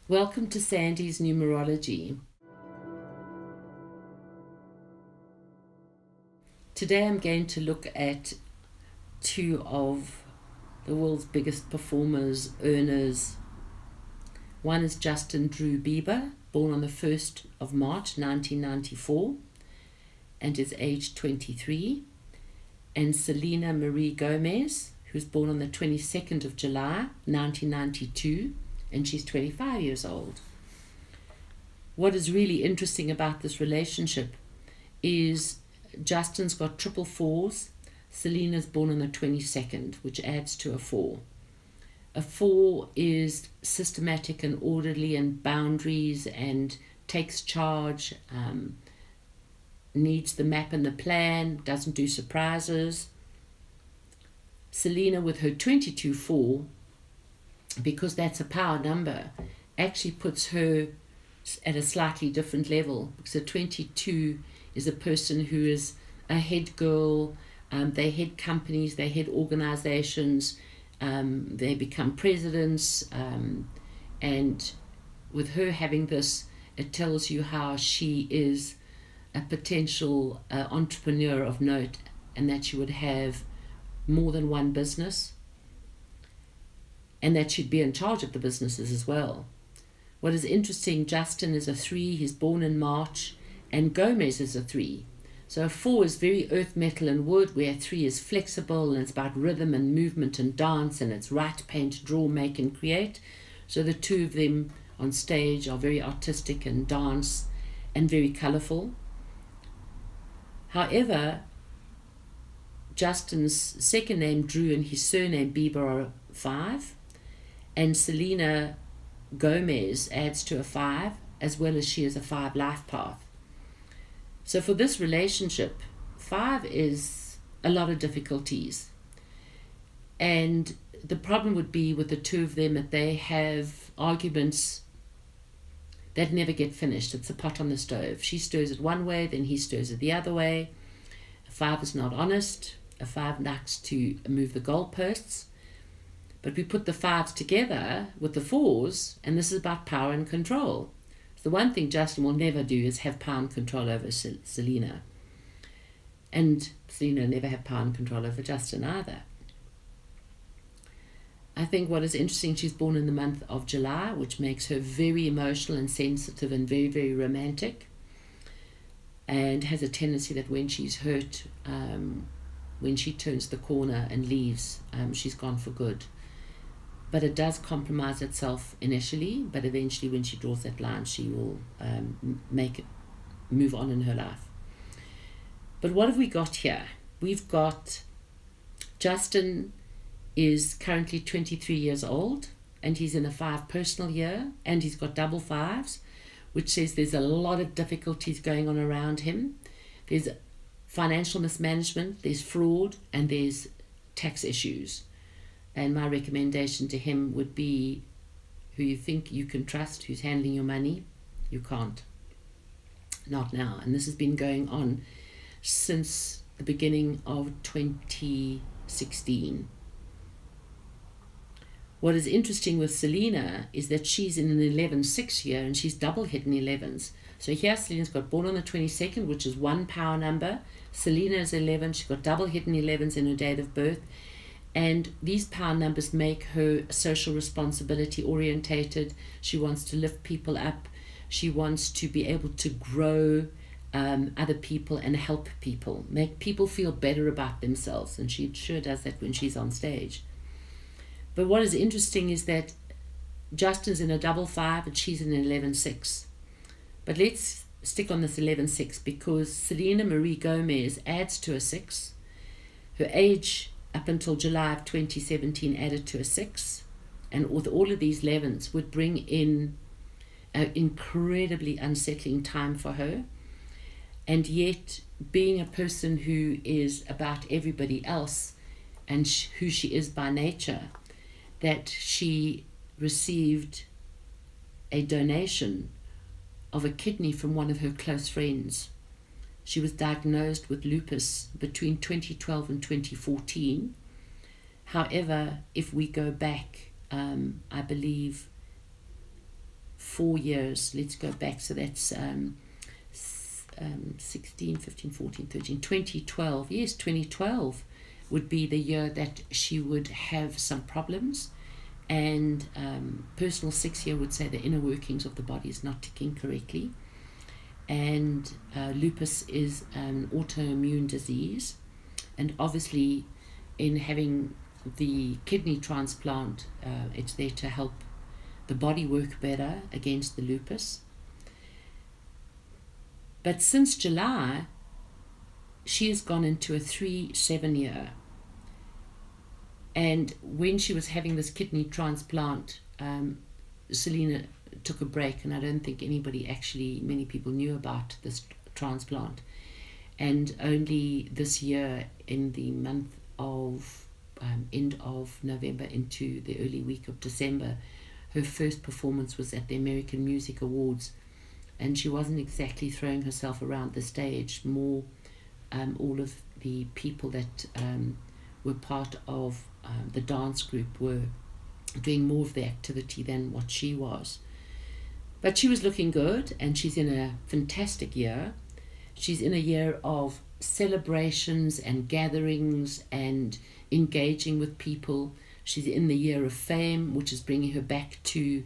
Welcome to Sandy's Numerology. Today I'm going to look at two of the world's biggest performers, earners. One is Justin Bieber, born on the 1st of March 1994 and is aged 23, and Selena Marie Gomez, who's born on the 22nd of July 1992, and she's 25 years old. What is really interesting about this relationship is Justin's got triple fours. Selena's born on the 22nd, which adds to a 4. A 4 is systematic and orderly and boundaries and takes charge, needs the map and the plan, doesn't do surprises. Selena, with her 22-4, because that's a power number, actually puts her at a slightly different level, because a 22 is a person who is a head girl. They head companies, they head organizations, they become presidents, and with her having this, it tells you how she is a potential entrepreneur of note, and that she would have more than one business, and that she'd be in charge of the businesses as well. What is interesting, Justin is a 3, he's born in March, and Gomez is a 3. So a 4 is very earth, metal and wood, where a 3 is flexible and it's about rhythm and movement and dance, and it's write, paint, draw, make and create. So the two of them on stage are very artistic and dance and very colourful. However, Justin's second name, Drew, and his surname, Bieber, are 5. And Selena Gomez adds to a 5, as well as she is a 5 life path. So for this relationship, 5 is a lot of difficulties. And the problem would be with the two of them that they have arguments that never get finished. It's a pot on the stove. She stirs it one way, then he stirs it the other way. A 5 is not honest. A 5 likes to move the goalposts. But we put the 5s together with the 4s, and this is about power and control. So the one thing Justin will never do is have power and control over Selena. And Selena will never have power and control over Justin either. I think what is interesting, she's born in the month of July, which makes her very emotional and sensitive and very, very romantic, and has a tendency that when she's hurt, when she turns the corner and leaves, she's gone for good. But it does compromise itself initially, but eventually when she draws that line, she will move on in her life. But what have we got here? We've got Justin is currently 23 years old, and he's in a 5 personal year, and he's got double 5s, which says there's a lot of difficulties going on around him. There's financial mismanagement, there's fraud, and there's tax issues. And my recommendation to him would be, who you think you can trust, who's handling your money, you can't. Not now. And this has been going on since the beginning of 2016. What is interesting with Selena is that she's in an 11-6 year, and she's double hitting 11s. So here Selena's got born on the 22nd, which is 1 power number. Selena is 11, she's got double hitting 11s in her date of birth. And these power numbers make her social responsibility orientated. She wants to lift people up. She wants to be able to grow other people and help people, make people feel better about themselves. And she sure does that when she's on stage. But what is interesting is that Justin's in a double 5 and she's in an 11-6. But let's stick on this 11-6, because Selena Marie Gomez adds to a 6. Her age up until July of 2017 added to a 6, and with all of these 11s would bring in an incredibly unsettling time for her. And yet, being a person who is about everybody else and who she is by nature, that she received a donation of a kidney from one of her close friends. She was diagnosed with lupus between 2012 and 2014. However, if we go back, I believe 4 years. Let's go back. So that's 16, 15, 14, 13, 2012. Yes, 2012 would be the year that she would have some problems. And personal 6 year would say the inner workings of the body is not ticking correctly. And lupus is an autoimmune disease. And obviously, in having the kidney transplant, it's there to help the body work better against the lupus. But since July, she has gone into a 3-7 year. And when she was having this kidney transplant, Selena took a break, and I don't think many people knew about this transplant. And only this year, in the month of end of November into the early week of December, her first performance was at the American Music Awards, and she wasn't exactly throwing herself around the stage. More, all of the people that were part of the dance group were doing more of the activity than what she was. But she was looking good, and she's in a fantastic year. She's in a year of celebrations and gatherings and engaging with people. She's in the year of fame, which is bringing her back to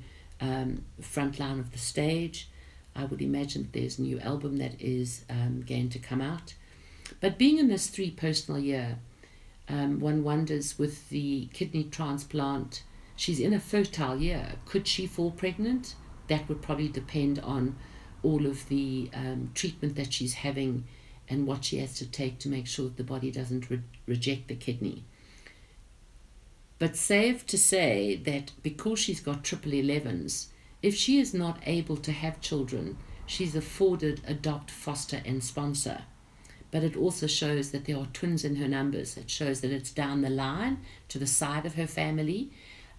front line of the stage. I would imagine that there's a new album that is going to come out. But being in this 3 personal year, one wonders, with the kidney transplant, she's in a fertile year. Could she fall pregnant? That would probably depend on all of the treatment that she's having and what she has to take to make sure that the body doesn't reject the kidney. But safe to say that because she's got 1111s, if she is not able to have children, she's afforded adopt, foster, and sponsor. But it also shows that there are twins in her numbers. It shows that it's down the line to the side of her family,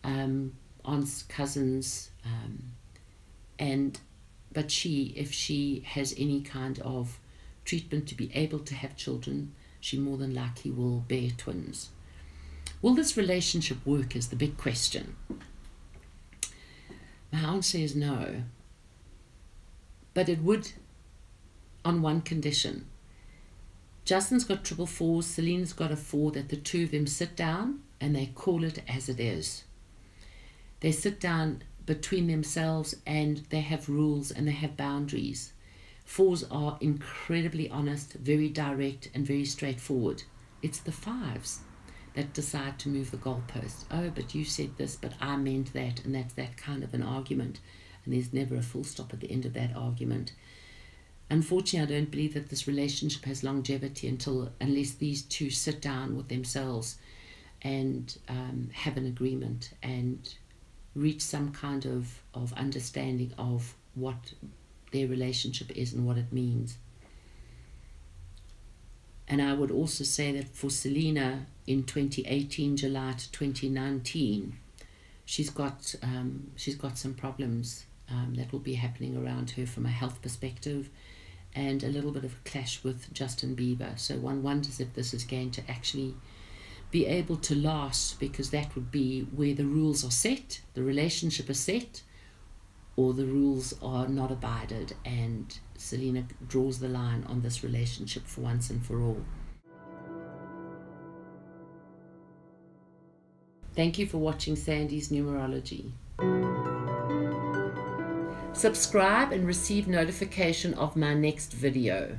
aunts, cousins, but if she has any kind of treatment to be able to have children, she more than likely will bear twins. Will this relationship work is the big question. My answer is no. But it would on one condition. Justin's got 444s, Selena's got a 4, that the two of them sit down and they call it as it is. They sit down between themselves and they have rules and they have boundaries. 4s are incredibly honest, very direct, and very straightforward. It's the 5s that decide to move the goalpost. Oh, but you said this, but I meant that, and that's that kind of an argument. And there's never a full stop at the end of that argument. Unfortunately, I don't believe that this relationship has longevity unless these two sit down with themselves and have an agreement and reach some kind of understanding of what their relationship is and what it means. And I would also say that for Selena, in 2018, July to 2019, she's got some problems that will be happening around her from a health perspective, and a little bit of a clash with Justin Bieber. So one wonders if this is going to actually be able to last, because that would be where the rules are set, the relationship is set, or the rules are not abided, and Selena draws the line on this relationship for once and for all. Thank you for watching Sandy's Numerology. Subscribe and receive notification of my next video.